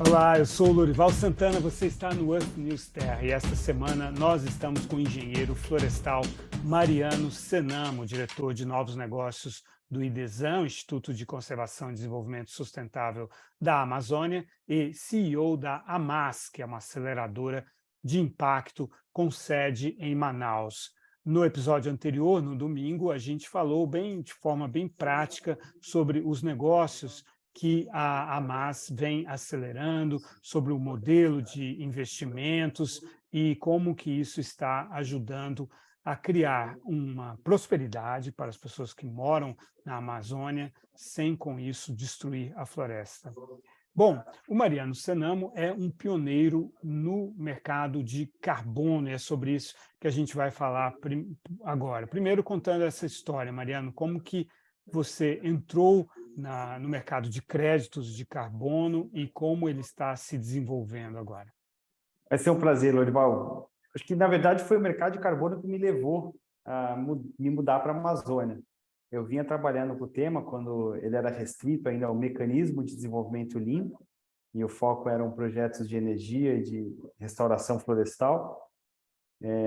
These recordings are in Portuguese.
Olá, eu sou o Lorival Santana, você está no Earth News Terra e esta semana nós estamos com o engenheiro florestal Mariano Senamo, diretor de novos negócios do IDESAN, Instituto de Conservação e Desenvolvimento Sustentável da Amazônia, e CEO da AMAS, que é uma aceleradora de impacto com sede em Manaus. No episódio anterior, no domingo, a gente falou de forma bem prática sobre os negócios que a AMAS vem acelerando, sobre o modelo de investimentos e como que isso está ajudando a criar uma prosperidade para as pessoas que moram na Amazônia, sem com isso destruir a floresta. Bom, o Mariano Senamo é um pioneiro no mercado de carbono, e é sobre isso que a gente vai falar agora. Primeiro, contando essa história, Mariano, como que você entrou no mercado de créditos de carbono e como ele está se desenvolvendo agora. Vai ser um prazer, Lorival. Acho que, na verdade, foi o mercado de carbono que me levou a me mudar para a Amazônia. Eu vinha trabalhando com o tema quando ele era restrito ainda ao mecanismo de desenvolvimento limpo, e o foco eram projetos de energia e de restauração florestal.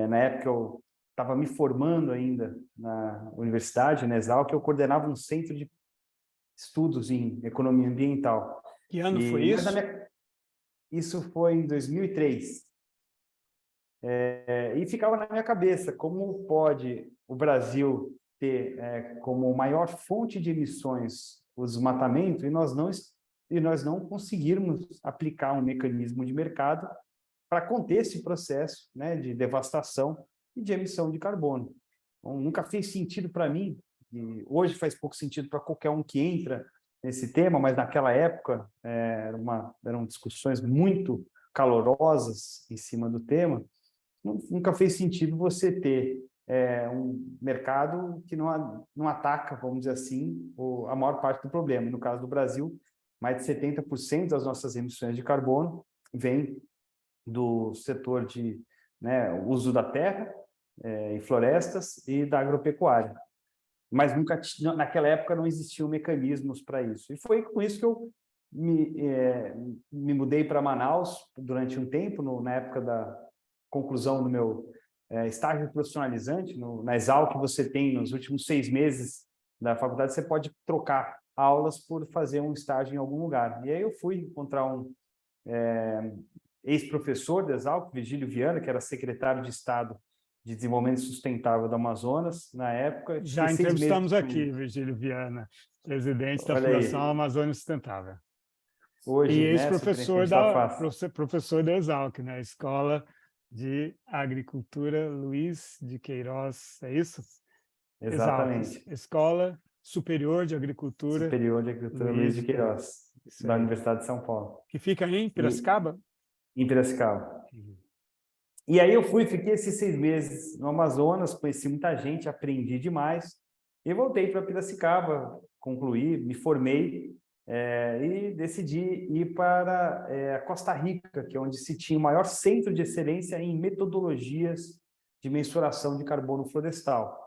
Na época, eu estava me formando ainda na universidade, na Exalc, eu coordenava um centro de estudos em economia ambiental. Que ano foi isso? Isso foi em 2003. E ficava na minha cabeça, como pode o Brasil ter como maior fonte de emissões o desmatamento e nós não conseguirmos aplicar um mecanismo de mercado para conter esse processo, né, de devastação e de emissão de carbono. Então, nunca fez sentido para mim, e hoje faz pouco sentido para qualquer um que entra nesse tema, mas naquela época eram discussões muito calorosas em cima do tema. Nunca fez sentido você ter um mercado que não ataca, vamos dizer assim, a maior parte do problema. No caso do Brasil, mais de 70% das nossas emissões de carbono vem do setor de uso da terra e florestas e da agropecuária. Mas naquela época não existiam mecanismos para isso. E foi com isso que eu me mudei para Manaus durante um tempo, na época da conclusão do meu estágio profissionalizante. Na Exalc, você tem, nos últimos 6 meses da faculdade, você pode trocar aulas por fazer um estágio em algum lugar. E aí eu fui encontrar um ex-professor da Exalc, Virgílio Viana, que era secretário de Estado de Desenvolvimento Sustentável do Amazonas, na época. Já entrevistamos aqui, Virgílio Viana, presidente da Fundação Amazônia Sustentável. Hoje, e ex-professor professor da Exalc, né? Escola de Agricultura Luiz de Queiroz, é isso? Exatamente. Exalc, Escola Superior de Agricultura. Luiz de Queiroz, da Universidade de São Paulo. Que fica em Piracicaba? Em Piracicaba. E aí eu fiquei esses 6 meses no Amazonas, conheci muita gente, aprendi demais, e voltei para Piracicaba, concluí, me formei, e decidi ir para a Costa Rica, que é onde se tinha o maior centro de excelência em metodologias de mensuração de carbono florestal.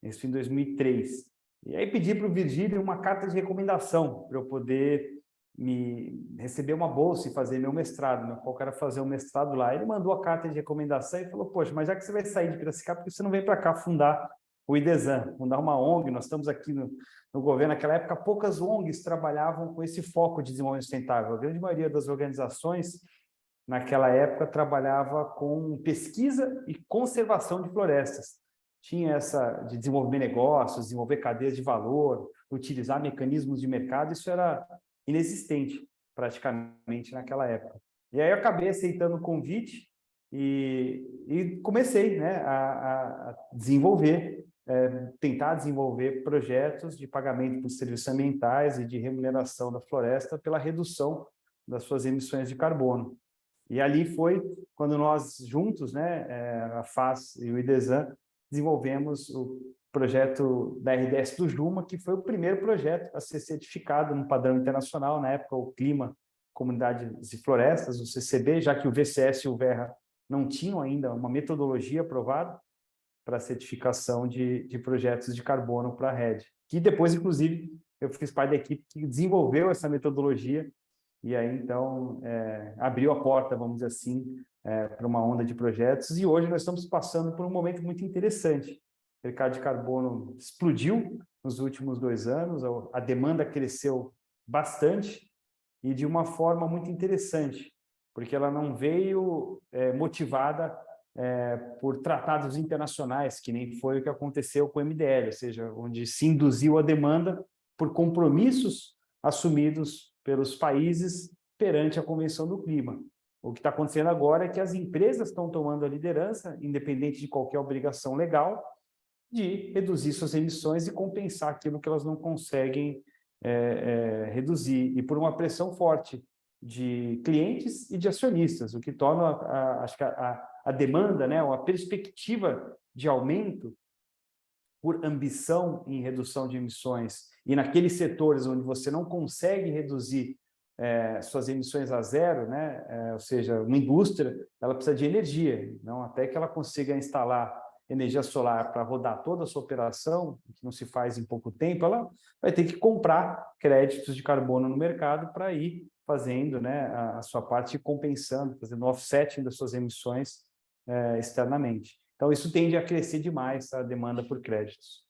Isso em 2003. E aí pedi para o Virgílio uma carta de recomendação para eu poder receber uma bolsa e fazer meu mestrado. Meu foco era fazer o mestrado lá. Ele mandou a carta de recomendação e falou: poxa, mas já que você vai sair de Piracicaba, por que você não vem para cá fundar o IDESAN, fundar uma ONG? Nós estamos aqui no governo. Naquela época, poucas ONGs trabalhavam com esse foco de desenvolvimento sustentável. A grande maioria das organizações, naquela época, trabalhava com pesquisa e conservação de florestas. Tinha essa de desenvolver negócios, desenvolver cadeias de valor, utilizar mecanismos de mercado. Isso era inexistente, praticamente, naquela época. E aí eu acabei aceitando o convite e comecei, né, a desenvolver, tentar desenvolver projetos de pagamento por serviços ambientais e de remuneração da floresta pela redução das suas emissões de carbono. E ali foi quando nós juntos, né, a FAS e o IDESAN, desenvolvemos o projeto da RDS do Juma, que foi o primeiro projeto a ser certificado no padrão internacional, na época o Clima, Comunidades e Florestas, o CCB, já que o VCS e o Verra não tinham ainda uma metodologia aprovada para certificação de projetos de carbono para a rede. Que depois, inclusive, eu fiz parte da equipe que desenvolveu essa metodologia e aí, então, abriu a porta, vamos dizer assim, para uma onda de projetos, e hoje nós estamos passando por um momento muito interessante. O mercado de carbono explodiu nos últimos 2 anos, a demanda cresceu bastante, e de uma forma muito interessante, porque ela não veio motivada por tratados internacionais, que nem foi o que aconteceu com o MDL, ou seja, onde se induziu a demanda por compromissos assumidos pelos países perante a Convenção do Clima. O que está acontecendo agora é que as empresas estão tomando a liderança, independente de qualquer obrigação legal, de reduzir suas emissões e compensar aquilo que elas não conseguem reduzir, e por uma pressão forte de clientes e de acionistas, o que torna, acho que a demanda, né, a perspectiva de aumento por ambição em redução de emissões, e naqueles setores onde você não consegue reduzir suas emissões a zero, né, ou seja, uma indústria, ela precisa de energia, não, até que ela consiga instalar energia solar para rodar toda a sua operação, que não se faz em pouco tempo, ela vai ter que comprar créditos de carbono no mercado para ir fazendo, né, a sua parte, compensando, fazendo offsetting das suas emissões externamente. Então, isso tende a crescer demais a demanda por créditos.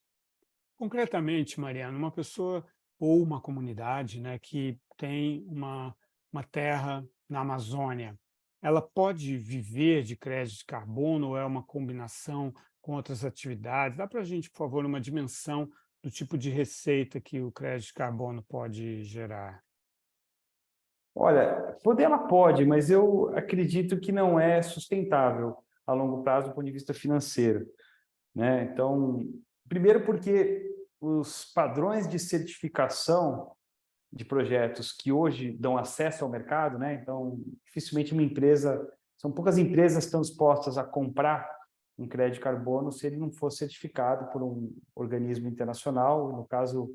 Concretamente, Mariano, uma pessoa ou uma comunidade, né, que tem uma terra na Amazônia, ela pode viver de crédito de carbono ou é uma combinação com outras atividades? Dá para a gente, por favor, uma dimensão do tipo de receita que o crédito de carbono pode gerar? Olha, poder ela pode, mas eu acredito que não é sustentável a longo prazo do ponto de vista financeiro, né? Então, primeiro porque os padrões de certificação de projetos que hoje dão acesso ao mercado, né? Então, dificilmente uma empresa, são poucas empresas que estão dispostas a comprar um crédito de carbono se ele não for certificado por um organismo internacional. No caso,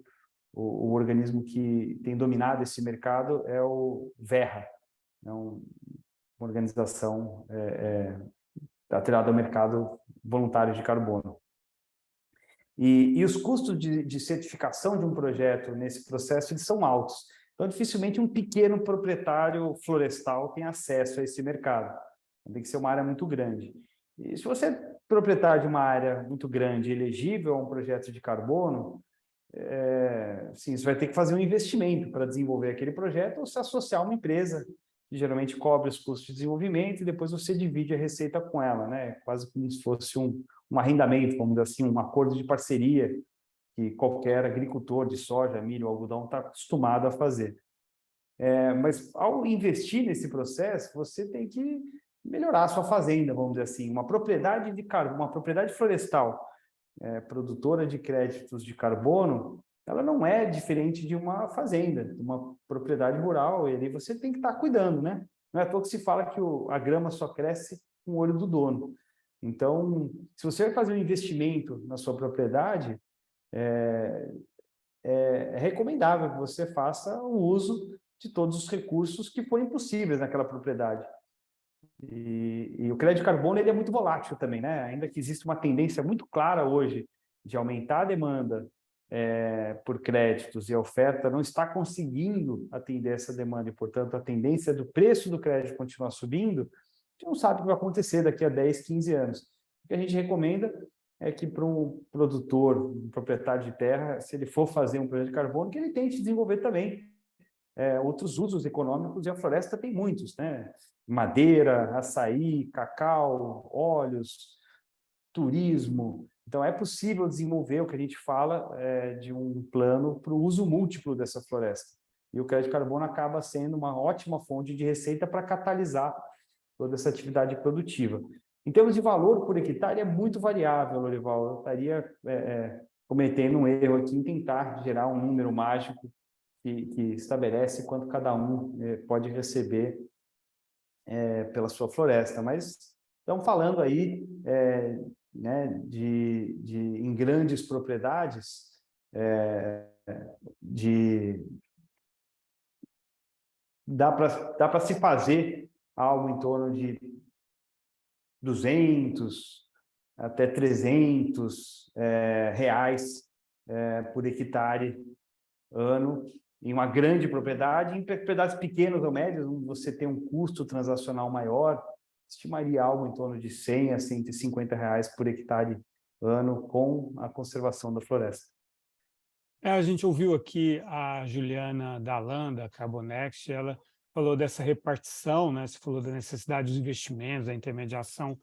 o organismo que tem dominado esse mercado é o Verra, é uma organização atrelada ao mercado voluntário de carbono. E os custos de certificação de um projeto nesse processo, eles são altos. Então, dificilmente um pequeno proprietário florestal tem acesso a esse mercado. Tem que ser uma área muito grande. E se você é proprietário de uma área muito grande, elegível a um projeto de carbono, sim, você vai ter que fazer um investimento para desenvolver aquele projeto ou se associar a uma empresa que geralmente cobre os custos de desenvolvimento e depois você divide a receita com ela, né? Quase como se fosse um arrendamento, vamos dizer assim, um acordo de parceria que qualquer agricultor de soja, milho, algodão está acostumado a fazer. Mas ao investir nesse processo, você tem que melhorar a sua fazenda, vamos dizer assim. Uma propriedade de carbono, uma propriedade florestal produtora de créditos de carbono, ela não é diferente de uma fazenda, de uma propriedade rural, e ali você tem que estar cuidando, né? Não é à toa que se fala que a grama só cresce com o olho do dono. Então, se você vai fazer um investimento na sua propriedade, é recomendável que você faça o uso de todos os recursos que forem possíveis naquela propriedade. E o crédito de carbono ele é muito volátil também, né? Ainda que existe uma tendência muito clara hoje de aumentar a demanda por créditos e a oferta não está conseguindo atender essa demanda e, portanto, a tendência do preço do crédito continuar subindo, a gente não sabe o que vai acontecer daqui a 10, 15 anos. O que a gente recomenda é que para um produtor, um proprietário de terra, se ele for fazer um projeto de carbono, que ele tente desenvolver também outros usos econômicos, e a floresta tem muitos, né? Madeira, açaí, cacau, óleos, turismo. Então, é possível desenvolver o que a gente fala de um plano para o uso múltiplo dessa floresta. E o crédito de carbono acaba sendo uma ótima fonte de receita para catalisar toda essa atividade produtiva. Em termos de valor por hectare, é muito variável, Lorival. Eu estaria cometendo um erro aqui em tentar gerar um número mágico que estabelece quanto cada um pode receber pela sua floresta, mas estamos falando aí né, em grandes propriedades dá para se fazer algo em torno de 200 até 300 reais por hectare ano, em uma grande propriedade, em propriedades pequenas ou médias, onde você tem um custo transacional maior, estimaria algo em torno de R$ 100 a R$ 150 por hectare ano com a conservação da floresta. A gente ouviu aqui a Juliana Dalan, da Carbonext, ela falou dessa repartição, né? Você falou da necessidade dos investimentos, da intermediação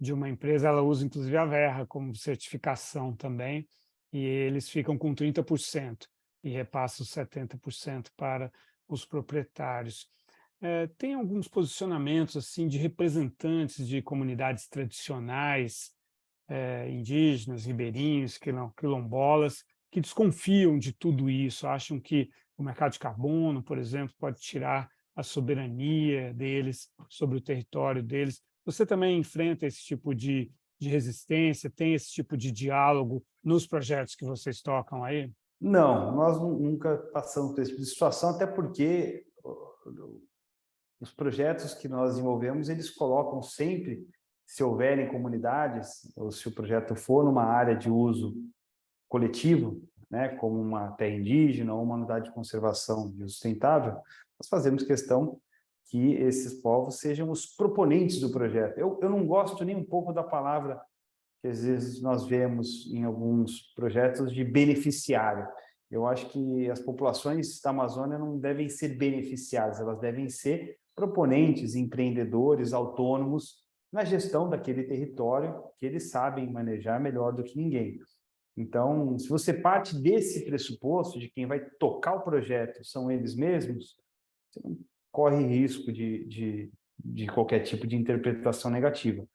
de uma empresa, ela usa inclusive a Verra como certificação também, e eles ficam com 30% e repassam 70% para os proprietários. Tem alguns posicionamentos assim de representantes de comunidades tradicionais, indígenas, ribeirinhos, quilombolas, que desconfiam de tudo isso, acham que o mercado de carbono, por exemplo, pode tirar a soberania deles sobre o território deles. Você também enfrenta esse tipo de resistência, tem esse tipo de diálogo nos projetos que vocês tocam aí? Não, nós nunca passamos por esse tipo de situação, até porque os projetos que nós desenvolvemos, eles colocam sempre, se houverem comunidades, ou se o projeto for numa área de uso coletivo, né, como uma terra indígena ou uma unidade de conservação de uso sustentável, nós fazemos questão que esses povos sejam os proponentes do projeto. Eu não gosto nem um pouco da palavra que às vezes nós vemos em alguns projetos de beneficiário. Eu acho que as populações da Amazônia não devem ser beneficiadas, elas devem ser proponentes, empreendedores, autônomos na gestão daquele território que eles sabem manejar melhor do que ninguém. Então, se você parte desse pressuposto de quem vai tocar o projeto são eles mesmos, você não corre risco de qualquer tipo de interpretação negativa.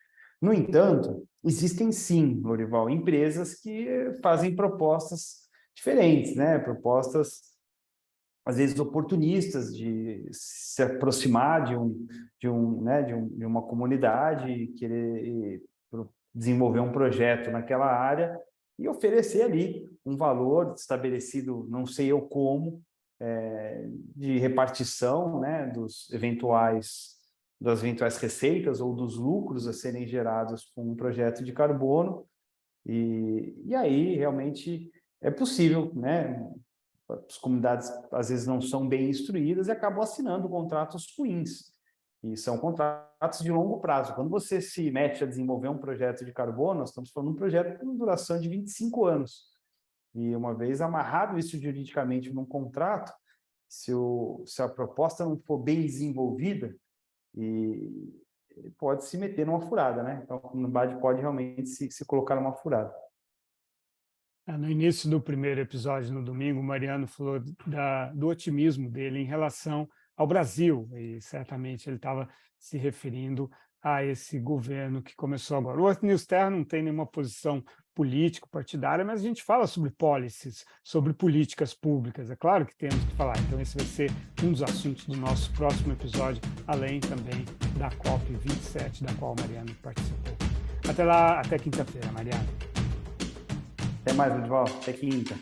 No entanto, existem sim, Lorival, empresas que fazem propostas diferentes, né? Propostas, às vezes, oportunistas de se aproximar de uma comunidade e querer desenvolver um projeto naquela área e oferecer ali um valor estabelecido, não sei eu como, de repartição, né, das eventuais receitas ou dos lucros a serem gerados com um projeto de carbono, e aí realmente é possível, né? As comunidades às vezes não são bem instruídas e acabam assinando contratos ruins, e são contratos de longo prazo. Quando você se mete a desenvolver um projeto de carbono, nós estamos falando de um projeto com duração de 25 anos, e uma vez amarrado isso juridicamente num contrato, se a proposta não for bem desenvolvida, e pode se meter numa furada, né? Então, a comunidade pode realmente se colocar numa furada. No início do primeiro episódio, no domingo, o Mariano falou do otimismo dele em relação ao Brasil, e certamente ele estava se referindo a esse governo que começou agora. O Earth News Terra não tem nenhuma posição político-partidária, mas a gente fala sobre policies, sobre políticas públicas. É claro que temos que falar. Então, esse vai ser um dos assuntos do nosso próximo episódio, além também da COP27, da qual o Mariano participou. Até lá, até quinta-feira, Mariano. Até mais, Lorival. Até quinta.